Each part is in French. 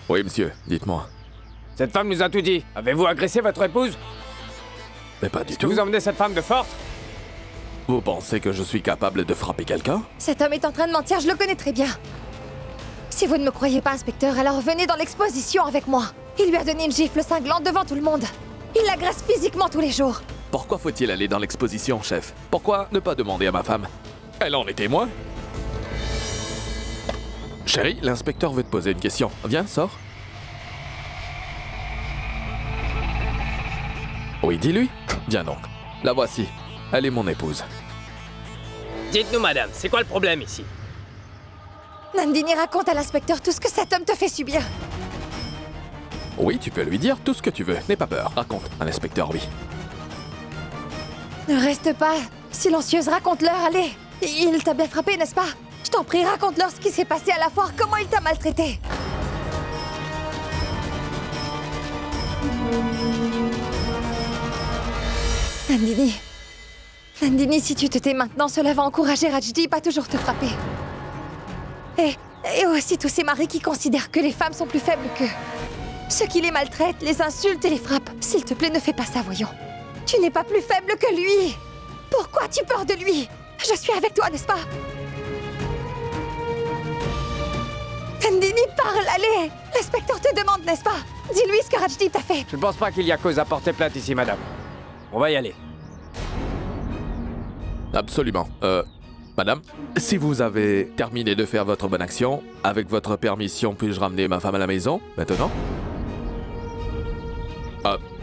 Oui, monsieur, dites-moi. Cette femme nous a tout dit. Avez-vous agressé votre épouse? Mais pas du Est-ce que tout. vous emmenez cette femme de force? Vous pensez que je suis capable de frapper quelqu'un? Cet homme est en train de mentir, je le connais très bien. Si vous ne me croyez pas, inspecteur, alors venez dans l'exposition avec moi. Il lui a donné une gifle cinglante devant tout le monde. Il l'agresse physiquement tous les jours. Pourquoi faut-il aller dans l'exposition, chef? Pourquoi ne pas demander à ma femme? Elle en est témoin. Chérie, l'inspecteur veut te poser une question. Viens, sors. Oui, dis-lui. Viens donc. La voici. Elle est mon épouse. Dites-nous, madame, c'est quoi le problème ici? Nandini raconte à l'inspecteur tout ce que cet homme te fait subir. Oui, tu peux lui dire tout ce que tu veux. N'aie pas peur. Raconte. À l'inspecteur, oui. Ne reste pas silencieuse, raconte-leur, allez. Il t'a bien frappé, n'est-ce pas? Je t'en prie, raconte-leur ce qui s'est passé à la foire, comment il t'a maltraité. Nandini. Nandini, si tu te tais maintenant, cela va encourager Rajdip à toujours te frapper. Et aussi tous ces maris qui considèrent que les femmes sont plus faibles qu'eux. Ceux qui les maltraitent, les insultent et les frappent. S'il te plaît, ne fais pas ça, voyons. Tu n'es pas plus faible que lui. Pourquoi tu peur de lui? Je suis avec toi, n'est-ce pas? Nandini, parle, allez. L'inspecteur te demande, n'est-ce pas? Dis-lui ce que Rajdip t'a fait. Je ne pense pas qu'il y a cause à porter plainte ici, madame. On va y aller. Absolument. Madame, si vous avez terminé de faire votre bonne action, avec votre permission, puis-je ramener ma femme à la maison, maintenant?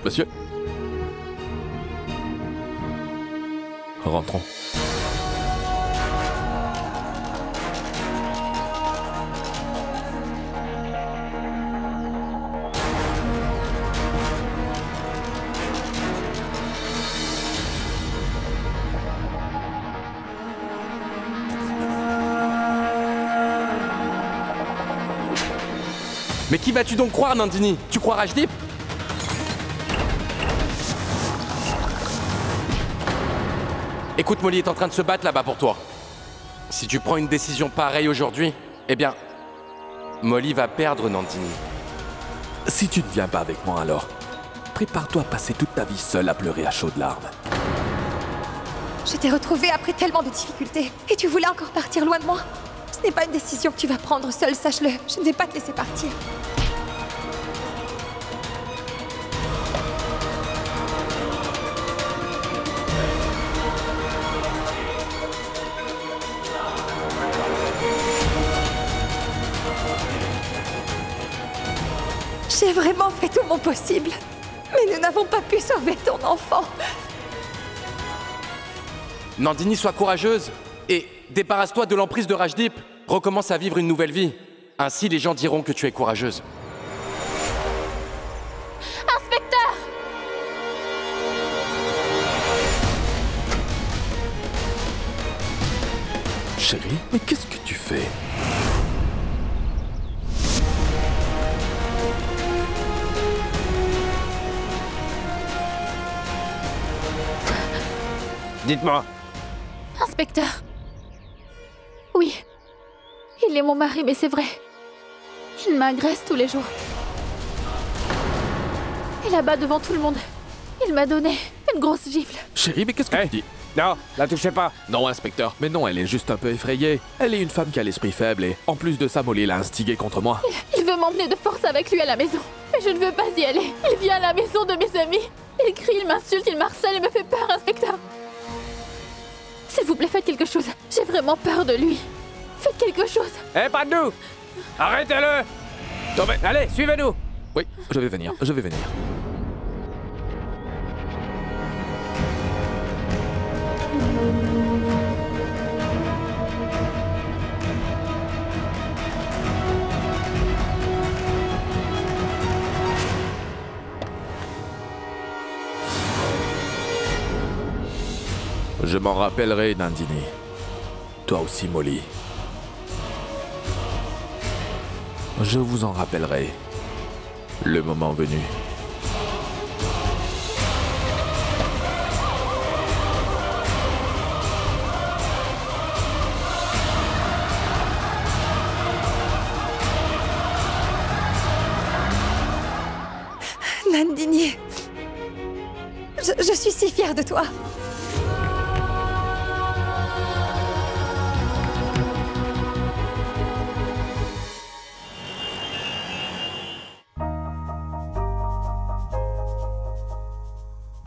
Monsieur? Rentrons. Mais qui vas-tu donc croire, Nandini? Tu crois Rajdip? Écoute, Molly est en train de se battre là-bas pour toi. Si tu prends une décision pareille aujourd'hui, eh bien, Molly va perdre Nandini. Si tu ne viens pas avec moi alors, prépare-toi à passer toute ta vie seule à pleurer à chaudes larmes. Je t'ai retrouvée après tellement de difficultés. Et tu voulais encore partir loin de moi? Ce n'est pas une décision que tu vas prendre seule, sache-le. Je ne vais pas te laisser partir. J'ai vraiment fait tout mon possible. Mais nous n'avons pas pu sauver ton enfant. Nandini, sois courageuse et débarrasse-toi de l'emprise de Rajdip. Recommence à vivre une nouvelle vie. Ainsi, les gens diront que tu es courageuse. Inspecteur! Chérie, mais qu'est-ce que tu fais? Dites-moi. Inspecteur. Oui. Il est mon mari, mais c'est vrai. Il m'agresse tous les jours. Et là-bas, devant tout le monde, il m'a donné une grosse gifle. Chérie, mais qu'est-ce que Hey. tu dis? Non, la touchez pas. Non, inspecteur, mais non, elle est juste un peu effrayée. Elle est une femme qui a l'esprit faible et, en plus de ça, Molly l'a instigée contre moi. Il veut m'emmener de force avec lui à la maison. Mais je ne veux pas y aller. Il vient à la maison de mes amis. Il crie, il m'insulte, il m'harcèle et me fait peur, inspecteur. S'il vous plaît, faites quelque chose. J'ai vraiment peur de lui. Faites quelque chose. Eh, pas de nous. Arrêtez-le. Tombez. Allez, suivez-nous. Oui, je vais venir, je vais venir. Je m'en rappellerai, Nandini. Toi aussi, Molly. Je vous en rappellerai. Le moment venu. Nandini, je suis si fière de toi.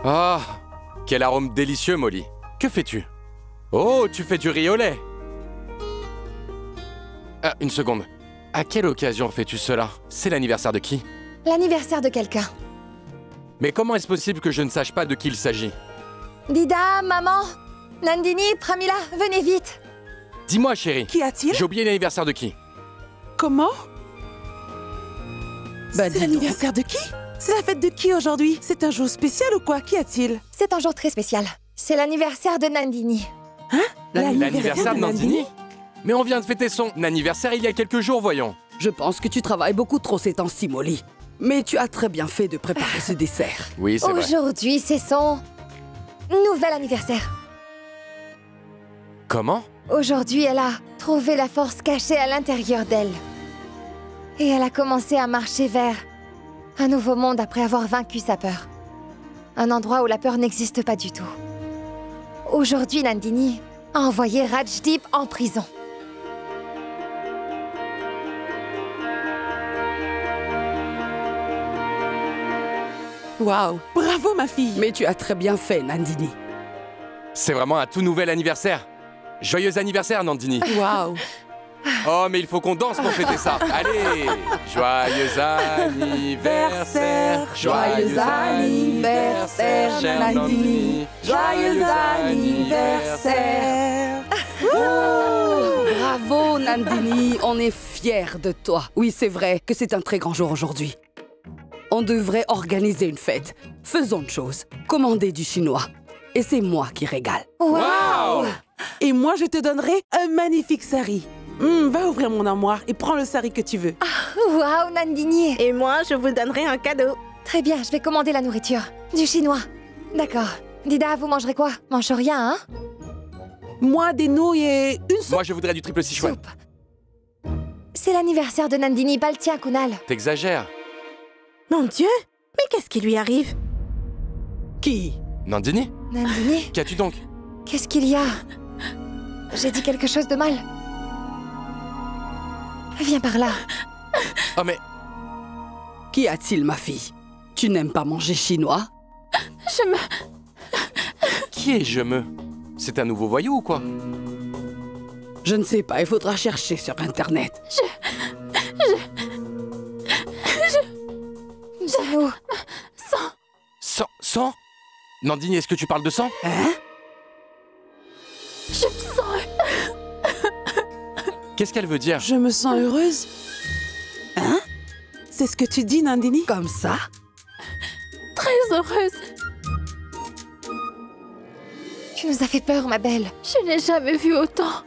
Ah, quel arôme délicieux, Molly. Que fais-tu? Oh, tu fais du riz au lait. Ah, une seconde. À quelle occasion fais-tu cela? C'est l'anniversaire de qui? L'anniversaire de quelqu'un. Mais comment est-ce possible que je ne sache pas de qui il s'agit? Dida, maman, Nandini, Pramila, venez vite. Dis-moi, chérie. Qu'y a-t-il? J'ai oublié l'anniversaire de qui? Comment? Bah, C'est dis donc. l'anniversaire de qui? C'est la fête de qui aujourd'hui? C'est un jour spécial ou quoi? Qu'y a-t-il? C'est un jour très spécial. C'est l'anniversaire de Nandini. L'anniversaire de Nandini? Mais on vient de fêter son anniversaire il y a quelques jours, voyons. Je pense que tu travailles beaucoup trop ces temps-ci, Molly. Mais tu as très bien fait de préparer ce dessert. Oui, c'est vrai. Aujourd'hui, c'est son nouvel anniversaire. Comment? Aujourd'hui, elle a trouvé la force cachée à l'intérieur d'elle. Et elle a commencé à marcher vers un nouveau monde après avoir vaincu sa peur. Un endroit où la peur n'existe pas du tout. Aujourd'hui, Nandini a envoyé Rajdeep en prison. Waouh! Bravo, ma fille! Mais tu as très bien fait, Nandini. C'est vraiment un tout nouvel anniversaire. Joyeux anniversaire, Nandini. Waouh! Oh, mais il faut qu'on danse pour fêter ça. Allez! Joyeux anniversaire! Joyeux anniversaire, chère Nandini. Joyeux anniversaire. Bravo, Nandini. On est fiers de toi. Oui, c'est vrai que c'est un très grand jour aujourd'hui. On devrait organiser une fête. Faisons une chose. Commander du chinois. Et c'est moi qui régale. Wow! Et moi, je te donnerai un magnifique sari. Va ouvrir mon armoire et prends le sari que tu veux. Waouh, Nandini! Et moi, je vous donnerai un cadeau. Très bien, je vais commander la nourriture. Du chinois. D'accord. Dida, vous mangerez quoi? Mange rien, hein? Moi, des nouilles et une soupe. Moi, je voudrais du triple Sichuan. Soupe. C'est l'anniversaire de Nandini, pas le tien, Kunal. T'exagères. Mon Dieu, mais qu'est-ce qui lui arrive? Qui? Nandini? Nandini, Qu'as-tu donc? qu'est-ce qu'il y a? J'ai dit quelque chose de mal. Viens par là. Oh, mais Qu'y a-t-il, ma fille? Tu n'aimes pas manger chinois? qui est je me? C'est un nouveau voyou ou quoi? Je ne sais pas, il faudra chercher sur Internet. Dis-nous. Sang? Nandini, est-ce que tu parles de sang? Hein? Je me sens Qu'est-ce qu'elle veut dire? Je me sens heureuse. Hein? C'est ce que tu dis, Nandini? Comme ça? très heureuse. Tu nous as fait peur, ma belle. Je n'ai jamais vu autant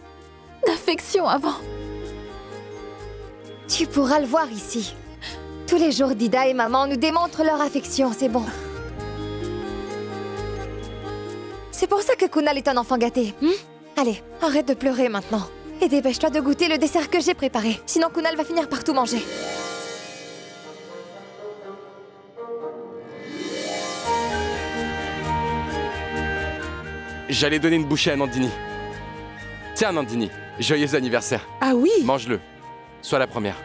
d'affection avant. Tu pourras le voir ici. Tous les jours, Dida et maman nous démontrent leur affection, c'est bon. C'est pour ça que Kunal est un enfant gâté. Allez, arrête de pleurer maintenant. Et dépêche-toi de goûter le dessert que j'ai préparé. Sinon, Kunal va finir par tout manger. J'allais donner une bouchée à Nandini. Tiens, Nandini, joyeux anniversaire. Ah oui? Mange-le. Sois la première.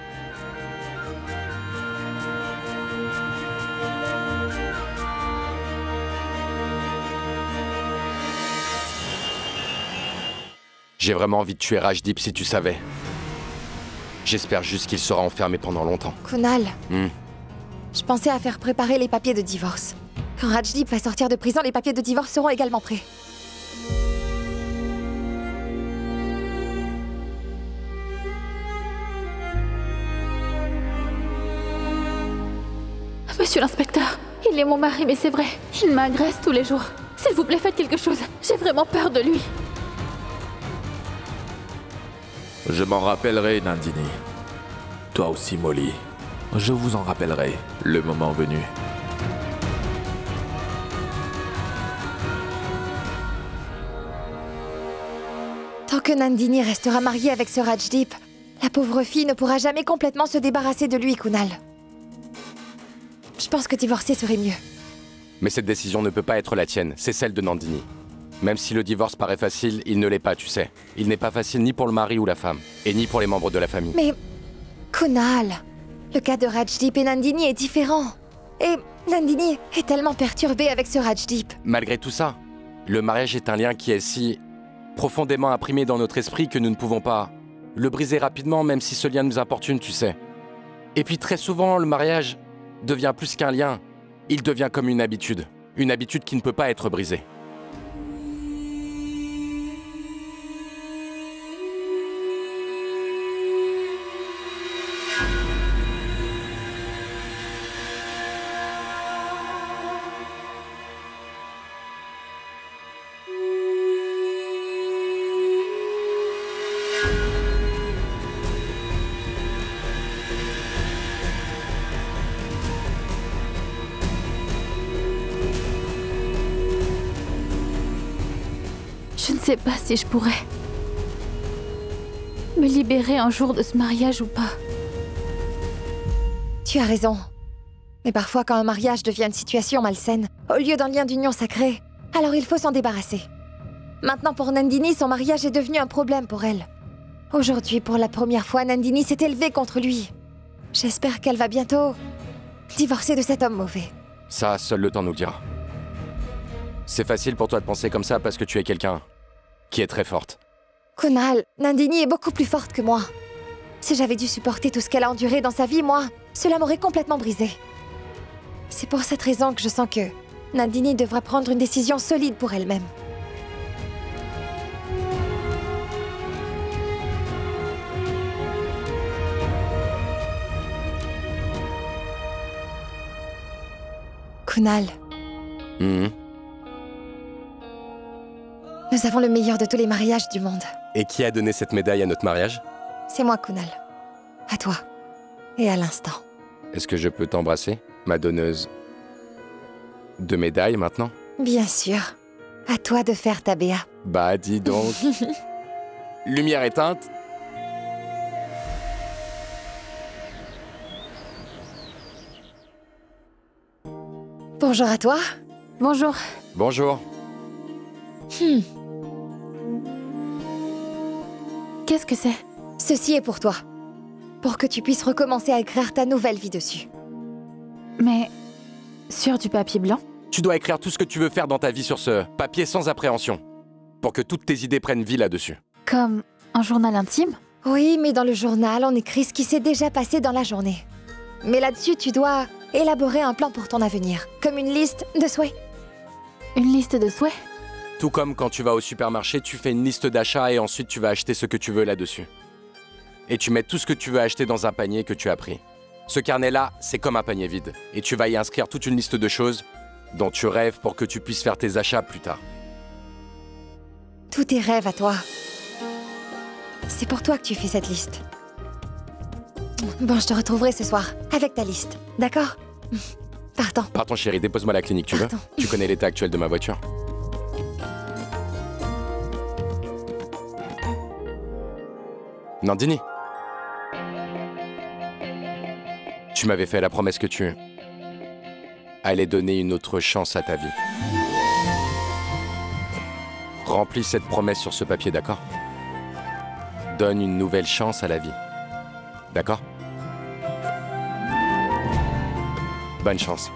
J'ai vraiment envie de tuer Rajdeep si tu savais. J'espère juste qu'il sera enfermé pendant longtemps. Kunal, je pensais à faire préparer les papiers de divorce. Quand Rajdeep va sortir de prison, les papiers de divorce seront également prêts. Monsieur l'inspecteur, il est mon mari, mais c'est vrai. Il m'agresse tous les jours. S'il vous plaît, faites quelque chose. J'ai vraiment peur de lui. Je m'en rappellerai, Nandini. Toi aussi, Molly. Je vous en rappellerai, le moment venu. Tant que Nandini restera mariée avec ce Rajdeep, la pauvre fille ne pourra jamais complètement se débarrasser de lui, Kunal. Je pense que divorcer serait mieux. Mais cette décision ne peut pas être la tienne, c'est celle de Nandini. Même si le divorce paraît facile, il ne l'est pas, tu sais. Il n'est pas facile ni pour le mari ou la femme, et ni pour les membres de la famille. Mais... Kunal, le cas de Rajdeep et Nandini est différent. Et Nandini est tellement perturbée avec ce Rajdeep. Malgré tout ça, le mariage est un lien qui est si profondément imprimé dans notre esprit que nous ne pouvons pas le briser rapidement, même si ce lien nous importune, tu sais. Et puis très souvent, le mariage devient plus qu'un lien. Il devient comme une habitude qui ne peut pas être brisée. Je ne sais pas si je pourrais me libérer un jour de ce mariage ou pas. Tu as raison. Mais parfois, quand un mariage devient une situation malsaine, au lieu d'un lien d'union sacré, alors il faut s'en débarrasser. Maintenant, pour Nandini, son mariage est devenu un problème pour elle. Aujourd'hui, pour la première fois, Nandini s'est élevée contre lui. J'espère qu'elle va bientôt divorcer de cet homme mauvais. Ça, seul le temps nous le dira. C'est facile pour toi de penser comme ça parce que tu es quelqu'un qui est très forte. Kunal, Nandini est beaucoup plus forte que moi. Si j'avais dû supporter tout ce qu'elle a enduré dans sa vie, moi, cela m'aurait complètement brisée. C'est pour cette raison que je sens que Nandini devra prendre une décision solide pour elle-même. Kunal. Nous avons le meilleur de tous les mariages du monde. Et qui a donné cette médaille à notre mariage? C'est moi, Kunal. À toi. Et à l'instant. Est-ce que je peux t'embrasser, ma donneuse de médailles maintenant? Bien sûr. À toi de faire ta béa. Bah, dis donc. Lumière éteinte. Bonjour à toi. Bonjour. Bonjour. Qu'est-ce que c'est? Ceci est pour toi. Pour que tu puisses recommencer à écrire ta nouvelle vie dessus. Mais... sur du papier blanc? Tu dois écrire tout ce que tu veux faire dans ta vie sur ce papier sans appréhension. Pour que toutes tes idées prennent vie là-dessus. Comme un journal intime? Oui, mais dans le journal, on écrit ce qui s'est déjà passé dans la journée. Mais là-dessus, tu dois élaborer un plan pour ton avenir. Comme une liste de souhaits. Une liste de souhaits? Tout comme quand tu vas au supermarché, tu fais une liste d'achats et ensuite tu vas acheter ce que tu veux là-dessus. Et tu mets tout ce que tu veux acheter dans un panier que tu as pris. Ce carnet-là, c'est comme un panier vide. Et tu vas y inscrire toute une liste de choses dont tu rêves pour que tu puisses faire tes achats plus tard. Tous tes rêves à toi. C'est pour toi que tu fais cette liste. Bon, je te retrouverai ce soir, avec ta liste. D'accord? Partons. Partons chérie, dépose-moi à la clinique, tu veux? Partons. Tu connais l'état actuel de ma voiture. Nandini, tu m'avais fait la promesse que tu allais donner une autre chance à ta vie. Remplis cette promesse sur ce papier, d'accord? Donne une nouvelle chance à la vie. D'accord? Bonne chance.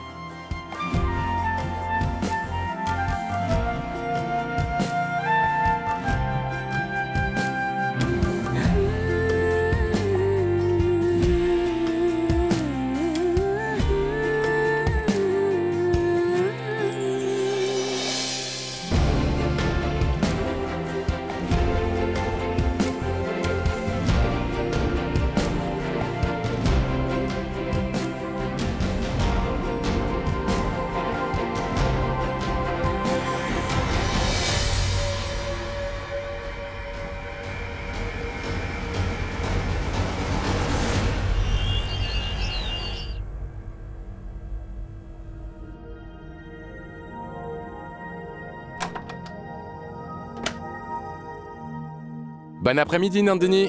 Bon après-midi, Nandini.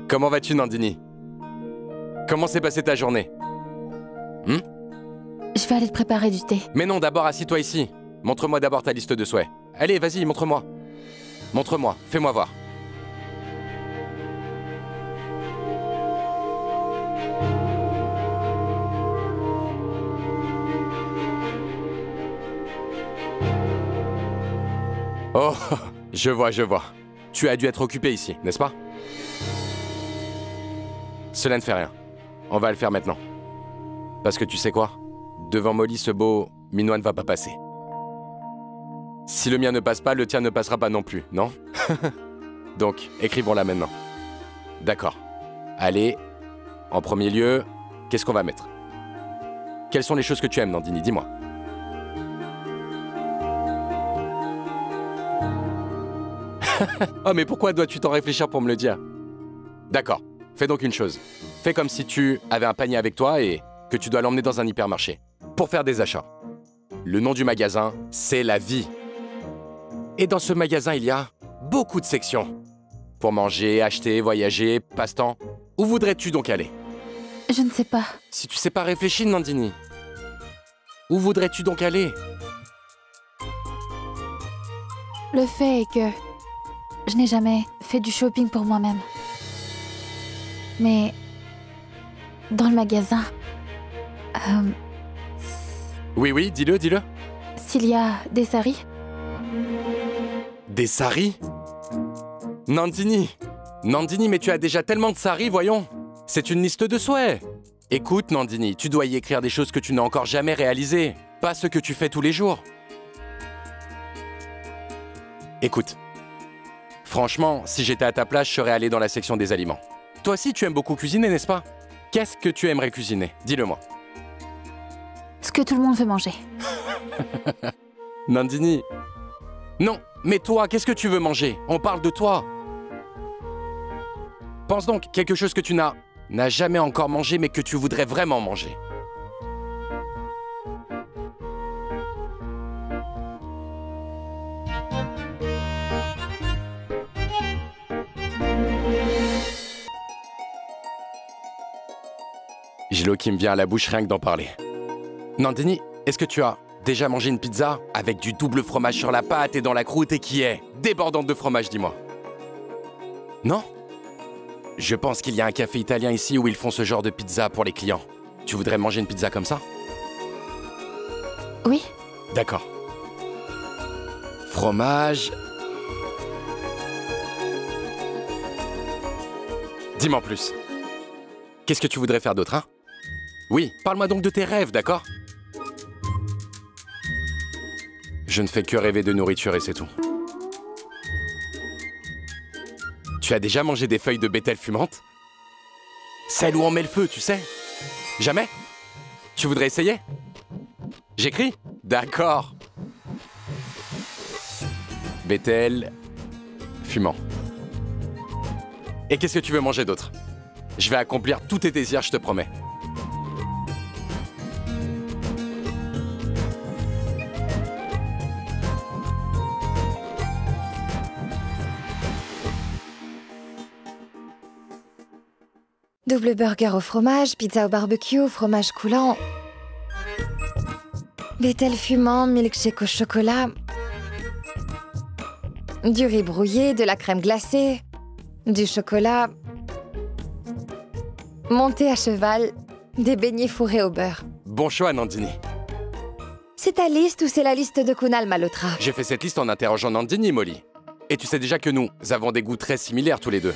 Comment vas-tu, Nandini? Comment s'est passée ta journée? Je vais aller te préparer du thé. Mais non, d'abord assis-toi ici. Montre-moi d'abord ta liste de souhaits. Allez, vas-y, montre-moi. Montre-moi, fais-moi voir. Oh, je vois, je vois. Tu as dû être occupé ici, n'est-ce pas? Cela ne fait rien. On va le faire maintenant. Parce que tu sais quoi? Devant Molly, ce beau minois ne va pas passer. Si le mien ne passe pas, le tien ne passera pas non plus, non? Donc, écrivons-la maintenant. D'accord. Allez, en premier lieu, qu'est-ce qu'on va mettre? Quelles sont les choses que tu aimes, Nandini? Dis-moi. Oh, mais pourquoi dois-tu t'en réfléchir pour me le dire? D'accord. Fais donc une chose. Fais comme si tu avais un panier avec toi et que tu dois l'emmener dans un hypermarché pour faire des achats. Le nom du magasin, c'est La Vie. Et dans ce magasin, il y a beaucoup de sections. Pour manger, acheter, voyager, passe-temps. Où voudrais-tu donc aller? Je ne sais pas. Si tu sais pas réfléchir, Nandini. Où voudrais-tu donc aller? Le fait est que je n'ai jamais fait du shopping pour moi-même. Mais dans le magasin, Oui, oui, dis-le, dis-le. s'il y a des saris, Des saris? Nandini! Nandini, mais tu as déjà tellement de saris, voyons! C'est une liste de souhaits! Écoute, Nandini, tu dois y écrire des choses que tu n'as encore jamais réalisées, pas ce que tu fais tous les jours. Écoute, franchement, si j'étais à ta place, je serais allé dans la section des aliments. Toi aussi, tu aimes beaucoup cuisiner, n'est-ce pas? Qu'est-ce que tu aimerais cuisiner? Dis-le-moi. ce que tout le monde veut manger. Nandini. Non, mais toi, qu'est-ce que tu veux manger? On parle de toi. Pense donc, quelque chose que tu n'as jamais encore mangé, mais que tu voudrais vraiment manger. J'ai l'eau qui me vient à la bouche rien que d'en parler. Nandini, est-ce que tu as déjà mangé une pizza avec du double fromage sur la pâte et dans la croûte et qui est débordante de fromage, dis-moi? Non? Je pense qu'il y a un café italien ici où ils font ce genre de pizza pour les clients. Tu voudrais manger une pizza comme ça? Oui. D'accord. Fromage... Dis-moi en plus. Qu'est-ce que tu voudrais faire d'autre, hein? Oui, parle-moi donc de tes rêves, d'accord? Je ne fais que rêver de nourriture et c'est tout. Tu as déjà mangé des feuilles de bétel fumantes? Celles où on met le feu, tu sais? Jamais? Tu voudrais essayer? J'écris? D'accord. Bétel... fumant. Et qu'est-ce que tu veux manger d'autre? Je vais accomplir tous tes désirs, je te promets. Double burger au fromage, pizza au barbecue, fromage coulant, bétel fumant, milkshake au chocolat, du riz brouillé, de la crème glacée, du chocolat, monté à cheval, des beignets fourrés au beurre. Bon choix, Nandini. C'est ta liste ou c'est la liste de Kunal Malhotra? J'ai fait cette liste en interrogeant Nandini, Molly. Et tu sais déjà que nous avons des goûts très similaires tous les deux.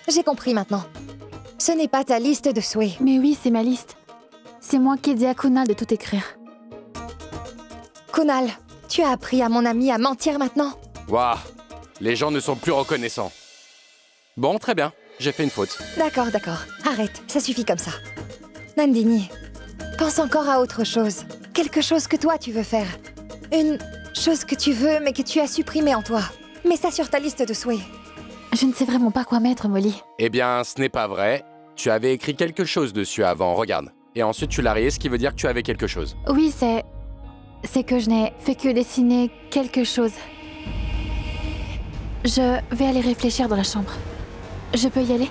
J'ai compris maintenant. Ce n'est pas ta liste de souhaits. Mais oui, c'est ma liste. C'est moi qui ai dit à Kunal de tout écrire. Kunal, tu as appris à mon ami à mentir maintenant? Waouh, les gens ne sont plus reconnaissants. Bon, très bien, j'ai fait une faute. D'accord, d'accord. Arrête, ça suffit comme ça. Nandini, pense encore à autre chose. Quelque chose que toi tu veux faire. Une chose que tu veux mais que tu as supprimée en toi. Mets ça sur ta liste de souhaits. Je ne sais vraiment pas quoi mettre, Molly. Eh bien, ce n'est pas vrai. Tu avais écrit quelque chose dessus avant, regarde. Et ensuite tu l'as rayé, ce qui veut dire que tu avais quelque chose. Oui, c'est que je n'ai fait que dessiner quelque chose. Je vais aller réfléchir dans la chambre. Je peux y aller?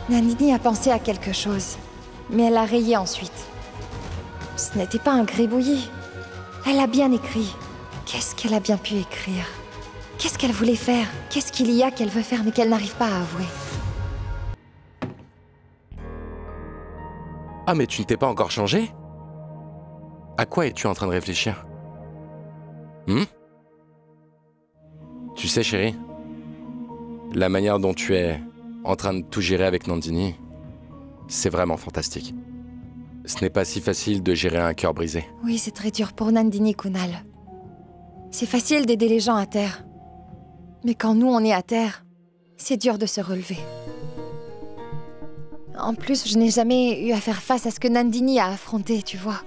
Nandini a pensé à quelque chose, mais elle a rayé ensuite. Ce n'était pas un gribouillis. Elle a bien écrit. Qu'est-ce qu'elle a bien pu écrire? Qu'est-ce qu'elle voulait faire? Qu'est-ce qu'il y a qu'elle veut faire mais qu'elle n'arrive pas à avouer? Ah, mais tu ne t'es pas encore changé? À quoi es-tu en train de réfléchir? Tu sais, chérie, la manière dont tu es en train de tout gérer avec Nandini, c'est vraiment fantastique. Ce n'est pas si facile de gérer un cœur brisé. Oui, c'est très dur pour Nandini, Kunal. C'est facile d'aider les gens à terre. Mais quand nous, on est à terre, c'est dur de se relever. En plus, je n'ai jamais eu à faire face à ce que Nandini a affronté, tu vois.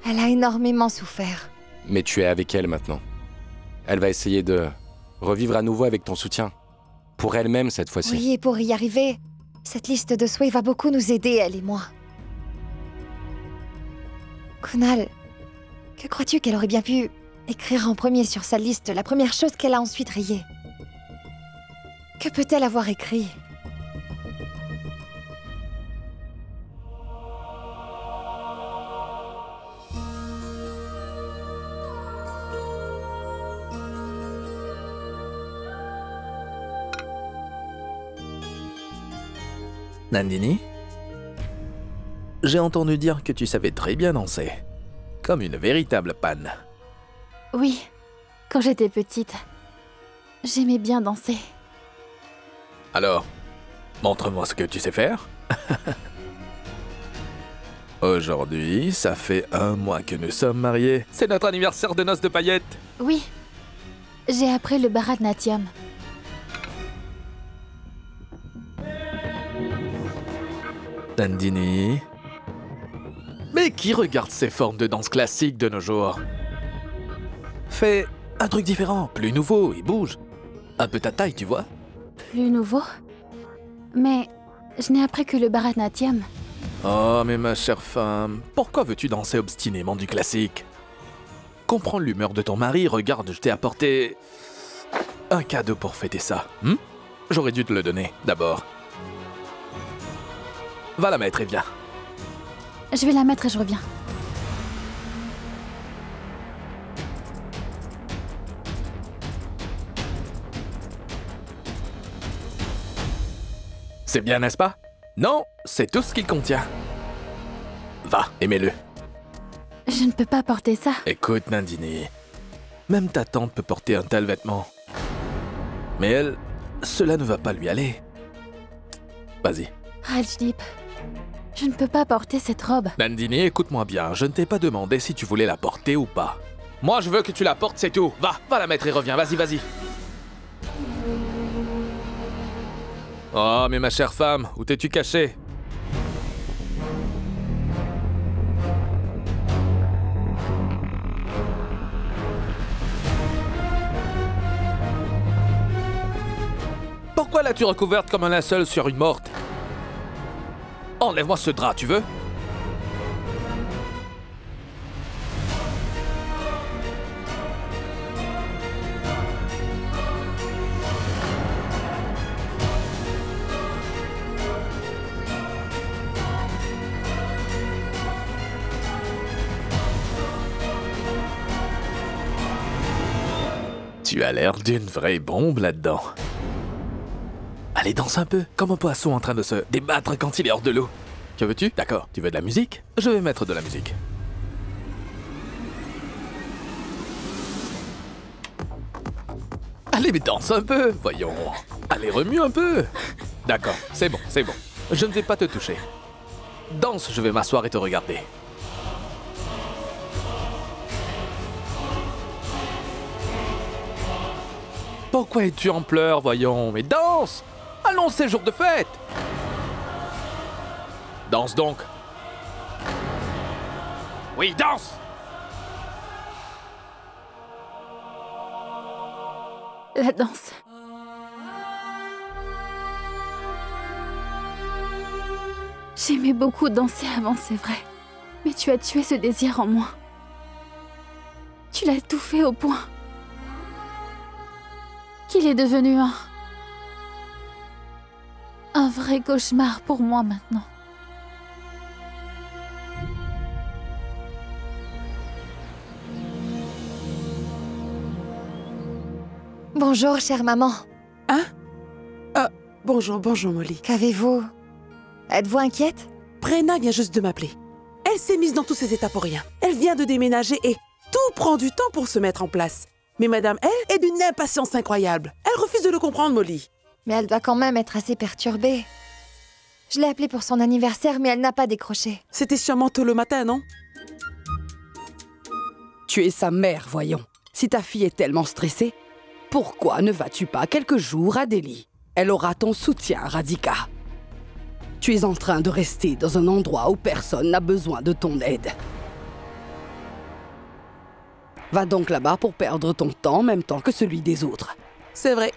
Elle a énormément souffert. Mais tu es avec elle maintenant. Elle va essayer de revivre à nouveau avec ton soutien. Pour elle-même cette fois-ci. Oui, et pour y arriver, cette liste de souhaits va beaucoup nous aider, elle et moi. Kunal, que crois-tu qu'elle aurait bien pu écrire en premier sur sa liste, la première chose qu'elle a ensuite rayée? Que peut-elle avoir écrit? Nandini? J'ai entendu dire que tu savais très bien danser. Comme une véritable panne. Oui, quand j'étais petite, j'aimais bien danser. Alors, montre-moi ce que tu sais faire. Aujourd'hui, ça fait 1 mois que nous sommes mariés. C'est notre anniversaire de noces de paillettes. Oui, j'ai appris le Bharatanatyam. Nandini. Mais qui regarde ces formes de danse classiques de nos jours? Fais un truc différent, plus nouveau et bouge. Un peu ta taille, tu vois? Plus nouveau? Mais je n'ai appris que le Bharatanatyam. Oh, mais ma chère femme, pourquoi veux-tu danser obstinément du classique? Comprends l'humeur de ton mari, regarde, je t'ai apporté un cadeau pour fêter ça. J'aurais dû te le donner, d'abord. Va la mettre et viens. Je vais la mettre et je reviens. C'est bien, n'est-ce pas? Non, c'est tout ce qu'il contient. Va, aimez-le. Je ne peux pas porter ça. Écoute, Nandini, même ta tante peut porter un tel vêtement. Mais elle, cela ne va pas lui aller. Vas-y. Rajdip, je ne peux pas porter cette robe. Nandini, écoute-moi bien, je ne t'ai pas demandé si tu voulais la porter ou pas. Moi, je veux que tu la portes, c'est tout. Va la mettre et reviens, vas-y, vas-y. Oh, mais ma chère femme, où t'es-tu cachée? Pourquoi l'as-tu recouverte comme un linceul sur une morte? Enlève-moi ce drap, tu veux? Tu as l'air d'une vraie bombe là-dedans. Allez, danse un peu, comme un poisson en train de se débattre quand il est hors de l'eau. Que veux-tu? D'accord. Tu veux de la musique? Je vais mettre de la musique. Allez, mais danse un peu, voyons. Allez, remue un peu. D'accord, c'est bon, c'est bon. Je ne vais pas te toucher. Danse, je vais m'asseoir et te regarder. Pourquoi es-tu en pleurs, voyons? Mais danse! Allons, c'est jour de fête! Danse donc! Oui, danse! La danse. J'aimais beaucoup danser avant, c'est vrai. Mais tu as tué ce désir en moi. Tu l'as tout fait au point qu'il est devenu un un vrai cauchemar pour moi maintenant. Bonjour, chère maman. Hein? Bonjour Molly. Qu'avez-vous? Êtes-vous inquiète? Brenna vient juste de m'appeler. Elle s'est mise dans tous ces états pour rien. Elle vient de déménager et tout prend du temps pour se mettre en place. Mais madame, elle, est d'une impatience incroyable. Elle refuse de le comprendre, Molly. Mais elle doit quand même être assez perturbée. Je l'ai appelée pour son anniversaire, mais elle n'a pas décroché. C'était sûrement tôt le matin, non? Tu es sa mère, voyons. Si ta fille est tellement stressée, pourquoi ne vas-tu pas quelques jours à Delhi? Elle aura ton soutien, Radhika. Tu es en train de rester dans un endroit où personne n'a besoin de ton aide. Va donc là-bas pour perdre ton temps en même temps que celui des autres. C'est vrai.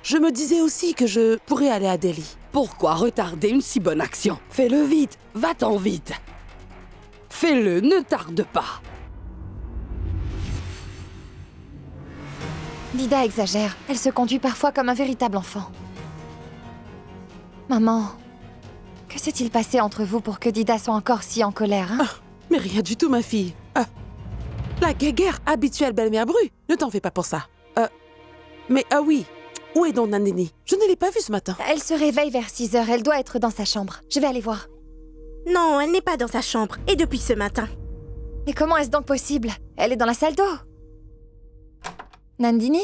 Je me disais aussi que je pourrais aller à Delhi. Pourquoi retarder une si bonne action? Fais-le vite, va-t'en vite. Fais-le, ne tarde pas. Dida exagère. Elle se conduit parfois comme un véritable enfant. Maman, que s'est-il passé entre vous pour que Dida soit encore si en colère, hein? Mais rien du tout, ma fille. La guéguerre habituelle belle-mère Bru. Ne t'en fais pas pour ça. Mais oui. Où est donc Nandini? Je ne l'ai pas vue ce matin. Elle se réveille vers 6 heures. Elle doit être dans sa chambre. Je vais aller voir. Non, elle n'est pas dans sa chambre. Et depuis ce matin. Mais comment est-ce donc possible? Elle est dans la salle d'eau. Nandini?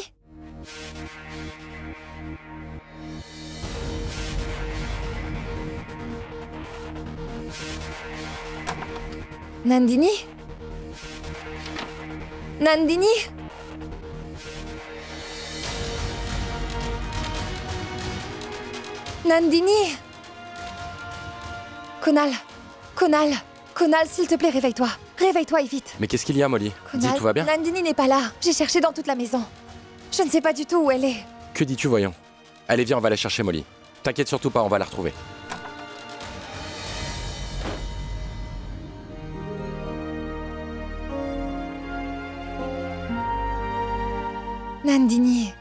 Nandini? Nandini? Nandini? Kunal, s'il te plaît, réveille-toi. Réveille-toi et vite. Mais qu'est-ce qu'il y a, Molly? Dis, tout va bien? Nandini n'est pas là. J'ai cherché dans toute la maison. Je ne sais pas du tout où elle est. Que dis-tu, voyons? Allez, viens, on va la chercher, Molly. T'inquiète surtout pas, on va la retrouver. Nandini,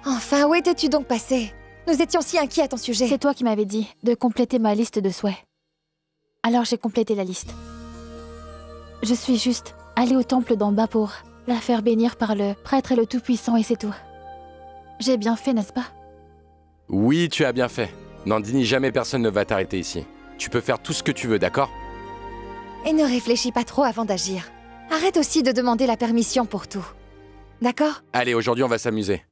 enfin, où étais-tu donc passée? Nous étions si inquiets à ton sujet. C'est toi qui m'avais dit de compléter ma liste de souhaits. Alors j'ai complété la liste. Je suis juste allée au temple d'en bas pour la faire bénir par le prêtre et le Tout-Puissant et c'est tout. J'ai bien fait, n'est-ce pas? Oui, tu as bien fait. Nandini, jamais personne ne va t'arrêter ici. Tu peux faire tout ce que tu veux, d'accord? Et ne réfléchis pas trop avant d'agir. Arrête aussi de demander la permission pour tout. D'accord? Allez, aujourd'hui, on va s'amuser.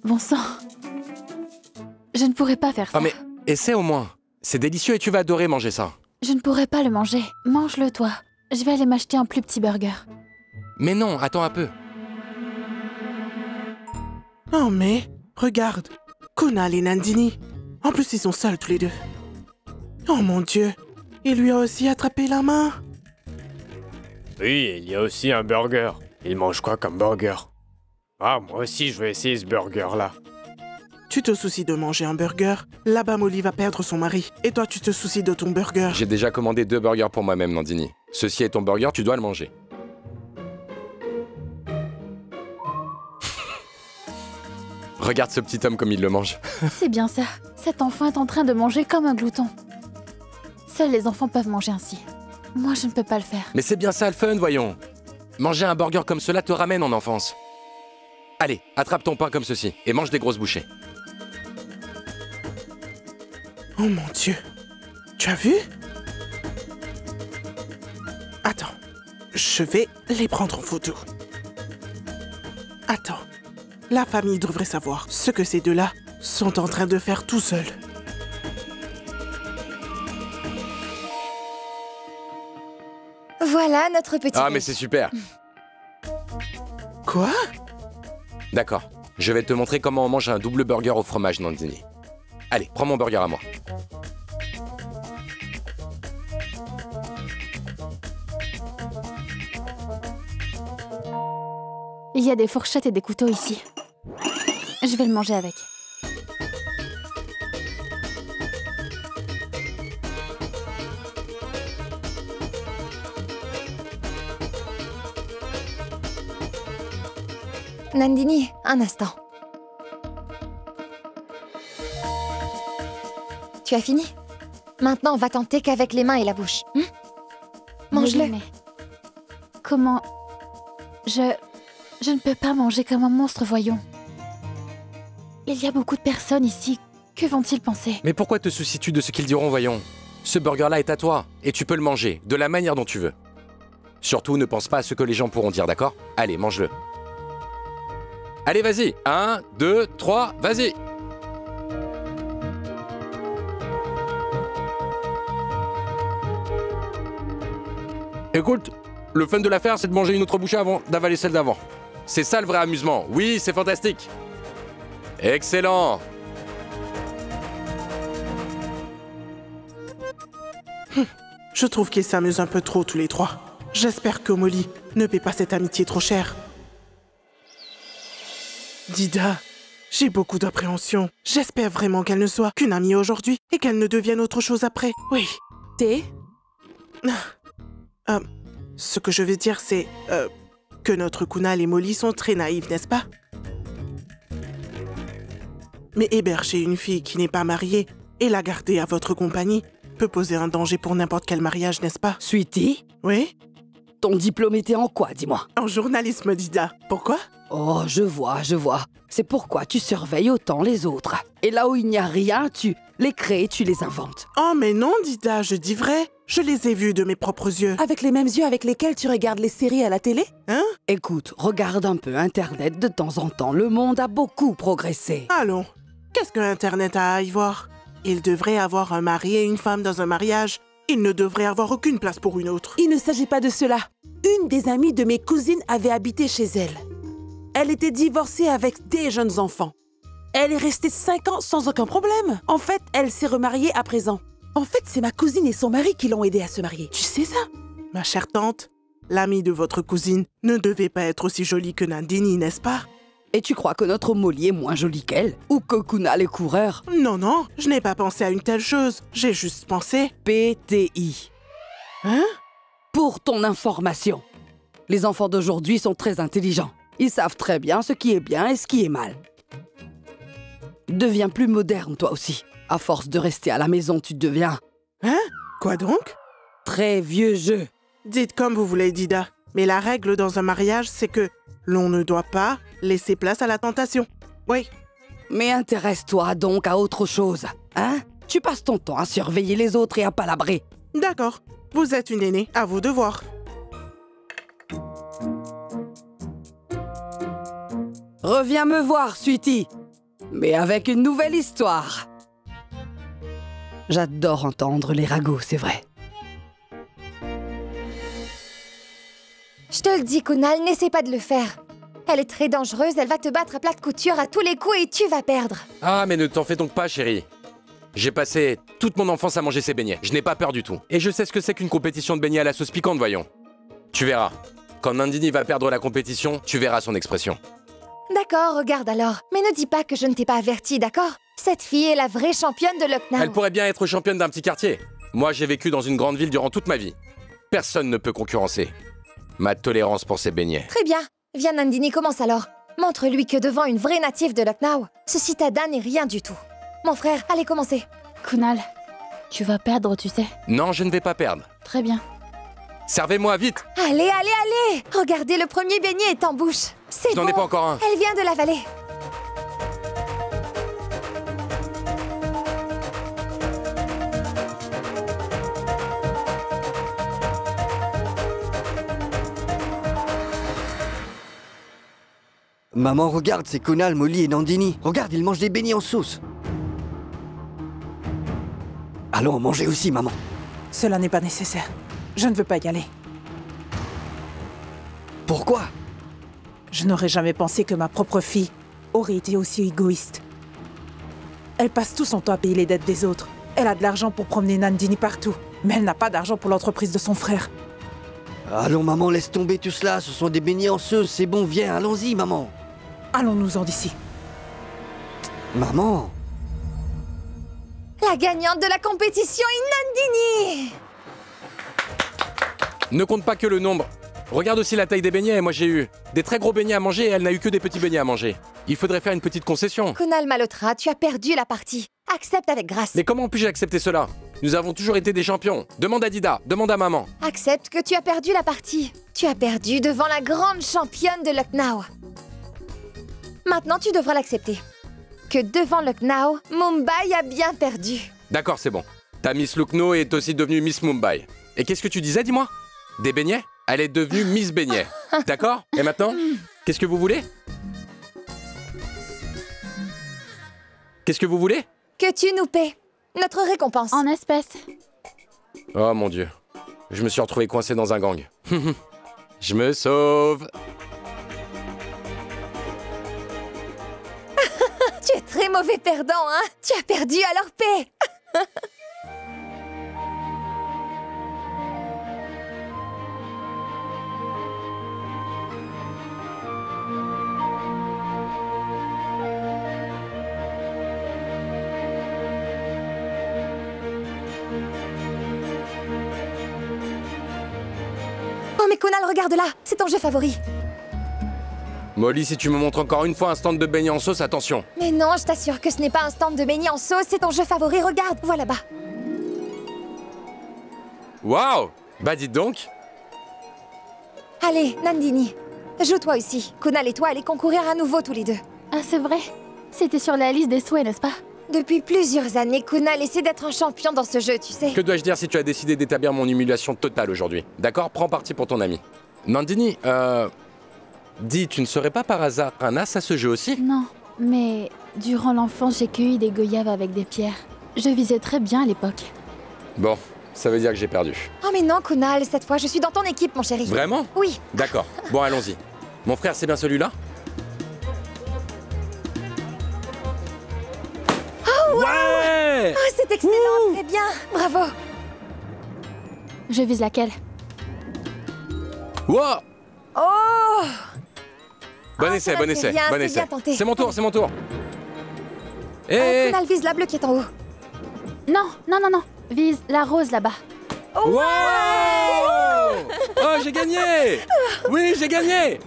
Bon sang. Je ne pourrais pas faire ça. Ah mais, essaie au moins. C'est délicieux et tu vas adorer manger ça. Je ne pourrais pas le manger. Mange-le, toi. Je vais aller m'acheter un plus petit burger. Mais non, attends un peu. Oh mais, regarde, Kunal et Nandini. En plus, ils sont seuls tous les deux. Oh mon Dieu, il lui a aussi attrapé la main. Oui, il y a aussi un burger. Il mange quoi comme burger? Ah, moi aussi, je vais essayer ce burger-là. Tu te soucies de manger un burger? Là-bas, Molly va perdre son mari. Et toi, tu te soucies de ton burger? J'ai déjà commandé 2 burgers pour moi-même, Nandini. Ceci est ton burger, tu dois le manger. Regarde ce petit homme comme il le mange. C'est bien ça. Cet enfant est en train de manger comme un glouton. Seuls les enfants peuvent manger ainsi. Moi, je ne peux pas le faire. Mais c'est bien ça le fun, voyons. Manger un burger comme cela te ramène en enfance. Allez, attrape ton pain comme ceci et mange des grosses bouchées. Oh mon Dieu, tu as vu? Attends, je vais les prendre en photo. Attends, la famille devrait savoir ce que ces deux-là sont en train de faire tout seuls. Voilà notre petit... Ah mais c'est super. Quoi? D'accord, je vais te montrer comment on mange un double burger au fromage, Nandini. Allez, prends mon burger à moi. Il y a des fourchettes et des couteaux ici. Je vais le manger avec. Nandini, un instant. Tu as fini? Maintenant, on va tenter qu'avec les mains et la bouche. Mange-le. Oui, mais... Comment... Je ne peux pas manger comme un monstre, voyons. Il y a beaucoup de personnes ici. Que vont-ils penser? Mais pourquoi te soucies-tu de ce qu'ils diront, voyons? Ce burger-là est à toi, et tu peux le manger, de la manière dont tu veux. Surtout, ne pense pas à ce que les gens pourront dire, d'accord? Allez, mange-le. Allez, vas-y. 1, 2, 3, vas-y. Écoute, le fun de l'affaire, c'est de manger une autre bouchée avant d'avaler celle d'avant. C'est ça le vrai amusement. Oui, c'est fantastique. Excellent. Je trouve qu'ils s'amusent un peu trop tous les trois. J'espère que Molly ne paie pas cette amitié trop cher. Dida, j'ai beaucoup d'appréhension. J'espère vraiment qu'elle ne soit qu'une amie aujourd'hui et qu'elle ne devienne autre chose après. Oui. Thé? Ce que je veux dire, c'est que notre Kunal et Molly sont très naïfs, n'est-ce pas? Mais héberger une fille qui n'est pas mariée et la garder à votre compagnie peut poser un danger pour n'importe quel mariage, n'est-ce pas? Sweetie, Oui? ton diplôme était en quoi, dis-moi? En journalisme, Dida. Pourquoi? Oh, je vois. C'est pourquoi tu surveilles autant les autres. Et là où il n'y a rien, tu les crées, tu les inventes. Oh, mais non, Dida, je dis vrai. Je les ai vus de mes propres yeux. Avec les mêmes yeux avec lesquels tu regardes les séries à la télé? Hein? Écoute, regarde un peu Internet de temps en temps. Le monde a beaucoup progressé. Allons. Qu'est-ce que Internet a à y voir? Il devrait avoir un mari et une femme dans un mariage. Il ne devrait avoir aucune place pour une autre. Il ne s'agit pas de cela. Une des amies de mes cousines avait habité chez elle. Elle était divorcée avec des jeunes enfants. Elle est restée 5 ans sans aucun problème. En fait, elle s'est remariée à présent. En fait, c'est ma cousine et son mari qui l'ont aidée à se marier. Tu sais ça? Ma chère tante, l'amie de votre cousine ne devait pas être aussi jolie que Nandini, n'est-ce pas? Et tu crois que notre Molly est moins jolie qu'elle? Ou que Kunal est coureur? Non, non, je n'ai pas pensé à une telle chose. J'ai juste pensé... PTI. Hein? Pour ton information. Les enfants d'aujourd'hui sont très intelligents. Ils savent très bien ce qui est bien et ce qui est mal. Deviens plus moderne, toi aussi. À force de rester à la maison, tu deviens... Hein? Quoi donc? Très vieux jeu. Dites comme vous voulez, Dida. Mais la règle dans un mariage, c'est que l'on ne doit pas laisser place à la tentation. Oui. Mais intéresse-toi donc à autre chose, hein? Tu passes ton temps à surveiller les autres et à palabrer. D'accord. Vous êtes une aînée, à vous de voir. Reviens me voir, Sweetie. Mais avec une nouvelle histoire. J'adore entendre les ragots, c'est vrai. Je te le dis, Kunal, n'essaie pas de le faire. Elle est très dangereuse, elle va te battre à plate couture à tous les coups et tu vas perdre. Ah, mais ne t'en fais donc pas, chérie. J'ai passé toute mon enfance à manger ces beignets. Je n'ai pas peur du tout. Et je sais ce que c'est qu'une compétition de beignets à la sauce piquante, voyons. Tu verras. Quand Nandini va perdre la compétition, tu verras son expression. D'accord, regarde alors. Mais ne dis pas que je ne t'ai pas averti, d'accord? Cette fille est la vraie championne de Lucknow. Elle pourrait bien être championne d'un petit quartier. Moi, j'ai vécu dans une grande ville durant toute ma vie. Personne ne peut concurrencer ma tolérance pour ces beignets. Très bien. Viens, Nandini, commence alors. Montre-lui que devant une vraie native de Lucknow, ce citadin n'est rien du tout. Mon frère, allez commencer. Kunal, tu vas perdre, tu sais. Non, je ne vais pas perdre. Très bien. Servez-moi, vite! Allez, allez, allez! Regardez, le premier beignet est en bouche. C'est bon. Je n'en ai pas encore un. Elle vient de l'avaler. Maman, regarde, c'est Kunal, Molly et Nandini. Regarde, ils mangent des beignets en sauce. Allons, mangez aussi, maman. Cela n'est pas nécessaire. Je ne veux pas y aller. Pourquoi? Je n'aurais jamais pensé que ma propre fille aurait été aussi égoïste. Elle passe tout son temps à payer les dettes des autres. Elle a de l'argent pour promener Nandini partout, mais elle n'a pas d'argent pour l'entreprise de son frère. Allons, maman, laisse tomber tout cela. Ce sont des beignets en sauce, c'est bon, viens, allons-y, maman. Allons-nous-en d'ici. Maman. La gagnante de la compétition est Nandini. Ne compte pas que le nombre Regarde aussi la taille des beignets. Moi, j'ai eu des très gros beignets à manger et elle n'a eu que des petits beignets à manger. Il faudrait faire une petite concession. Kunal Malhotra, tu as perdu la partie. Accepte avec grâce. Mais comment puis-je accepter cela? Nous avons toujours été des champions. Demande à Dida, demande à maman. Accepte que tu as perdu la partie. Tu as perdu devant la grande championne de Lucknow. Maintenant, tu devras l'accepter. Que devant Lucknow, Mumbai a bien perdu. D'accord, c'est bon. Ta Miss Lucknow est aussi devenue Miss Mumbai. Et qu'est-ce que tu disais, dis-moi? Des beignets? Elle est devenue Miss Beignet. D'accord? Et maintenant? Qu'est-ce que vous voulez? Qu'est-ce que vous voulez? Que tu nous paies. Notre récompense. En espèces. Oh mon Dieu. Je me suis retrouvé coincé dans un gang. Je me sauve. Tu es très mauvais perdant, hein? Tu as perdu, alors paie. Oh mais Kunal, regarde là, c'est ton jeu favori. Molly, si tu me montres encore une fois un stand de beignets en sauce, attention. Mais non, je t'assure que ce n'est pas un stand de beignets en sauce, c'est ton jeu favori, regarde, vois là-bas. Waouh! Bah dites donc. Allez, Nandini, joue-toi aussi. Kunal et toi allez concourir à nouveau tous les deux. Ah, c'est vrai. C'était sur la liste des souhaits, n'est-ce pas? Depuis plusieurs années, Kunal essaie d'être un champion dans ce jeu, tu sais. Que dois-je dire si tu as décidé d'établir mon humiliation totale aujourd'hui? D'accord? Prends parti pour ton ami. Nandini, dis, tu ne serais pas par hasard un as à ce jeu aussi? Non, mais durant l'enfance, j'ai cueilli des goyaves avec des pierres. Je visais très bien à l'époque. Bon, ça veut dire que j'ai perdu. Oh mais non, Kunal, cette fois je suis dans ton équipe, mon chéri. Vraiment? Oui. D'accord. Bon, allons-y. Mon frère, c'est bien celui-là? Ouais! Oh, c'est excellent, très bien, bravo. Je vise laquelle? Wow! Oh! Bon Ah, essai, ça bon m'a essai, fait bien, bon c'est essai. bien tenté. C'est mon tour, c'est mon tour. Eh! Kunal vise la bleue qui est en haut. Non, non, non, non. Vise la rose là-bas. Wow! Oh, j'ai gagné! Oui, j'ai gagné!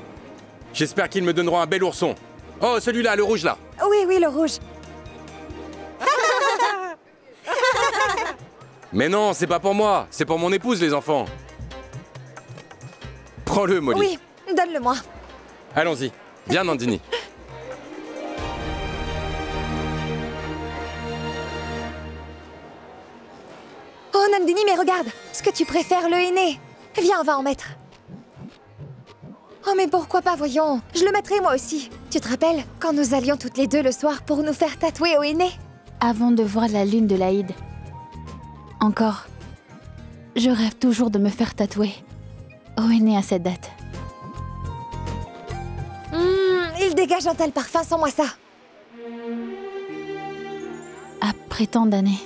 J'espère qu'ils me donneront un bel ourson. Oh, celui-là, le rouge là. Oui, oui, le rouge. Mais non, c'est pas pour moi, c'est pour mon épouse, les enfants. Prends-le, Molly. Oui, donne-le-moi. Allons-y. Viens, Nandini. Oh, Nandini, mais regarde, ce que tu préfères, le henné. Viens, on va en mettre. Oh, mais pourquoi pas, voyons. Je le mettrai moi aussi. Tu te rappelles, quand nous allions toutes les deux le soir pour nous faire tatouer au henné? Avant de voir la lune de l'Aïd. Encore. Je rêve toujours de me faire tatouer. Au henné à cette date. Il dégage un tel parfum, sans moi ça. Après tant d'années.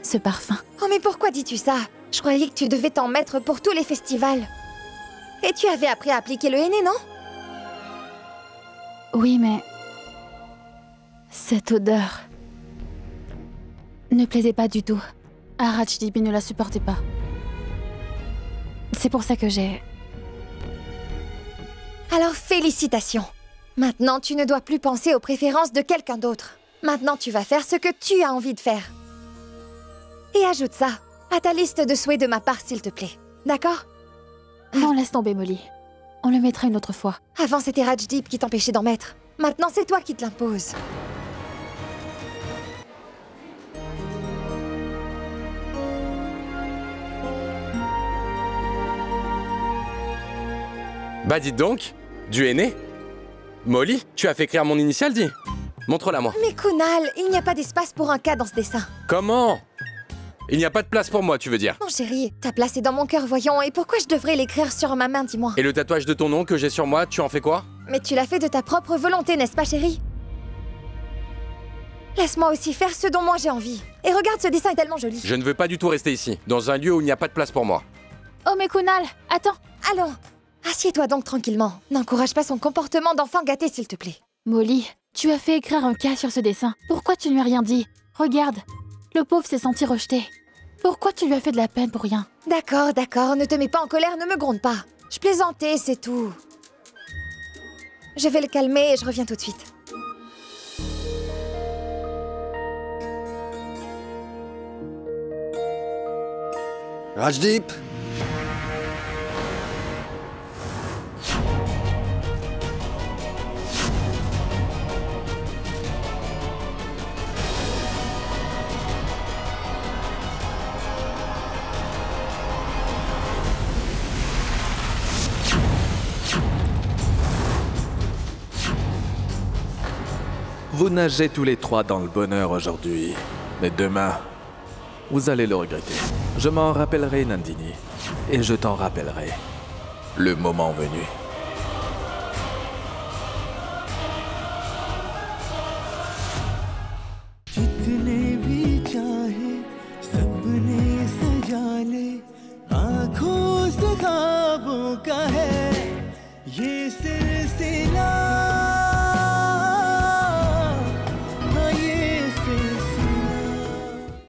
Ce parfum. Oh, mais pourquoi dis-tu ça? Je croyais que tu devais t'en mettre pour tous les festivals. Et tu avais appris à appliquer le henné, non? Oui, mais... cette odeur... ne plaisait pas du tout. Arachdibi ne la supportait pas. C'est pour ça que j'ai... Alors félicitations. Maintenant, tu ne dois plus penser aux préférences de quelqu'un d'autre. Maintenant, tu vas faire ce que tu as envie de faire. Et ajoute ça à ta liste de souhaits de ma part, s'il te plaît. D'accord? Non, laisse tomber, Molly. On le mettra une autre fois. Avant, c'était Rajdip qui t'empêchait d'en mettre. Maintenant, c'est toi qui te l'imposes. Bah dites donc, du henné. Molly, tu as fait écrire mon initiale, dis. Montre-la moi. Mais Kunal, il n'y a pas d'espace pour un K dans ce dessin. Comment? Il n'y a pas de place pour moi, tu veux dire? Mon chéri, ta place est dans mon cœur, voyons. Et pourquoi je devrais l'écrire sur ma main, dis-moi? Et le tatouage de ton nom que j'ai sur moi, tu en fais quoi? Mais tu l'as fait de ta propre volonté, n'est-ce pas, chéri? Laisse-moi aussi faire ce dont moi j'ai envie. Et regarde, ce dessin est tellement joli. Je ne veux pas du tout rester ici, dans un lieu où il n'y a pas de place pour moi. Oh, mais Kunal, attends. Allons, assieds-toi donc tranquillement. N'encourage pas son comportement d'enfant gâté, s'il te plaît. Molly, tu as fait écrire un K sur ce dessin. Pourquoi tu ne lui as rien dit? Regarde, le pauvre s'est senti rejeté. Pourquoi tu lui as fait de la peine pour rien? D'accord, d'accord, ne te mets pas en colère, ne me gronde pas. Je plaisantais, c'est tout. Je vais le calmer et je reviens tout de suite. Rajdeep. Vous nagez tous les trois dans le bonheur aujourd'hui. Mais demain, vous allez le regretter. Je m'en rappellerai, Nandini. Et je t'en rappellerai. Le moment venu. जितने भी चाहे सबने सजा ले आँखों से ख्वाबों का है ये सिर्फ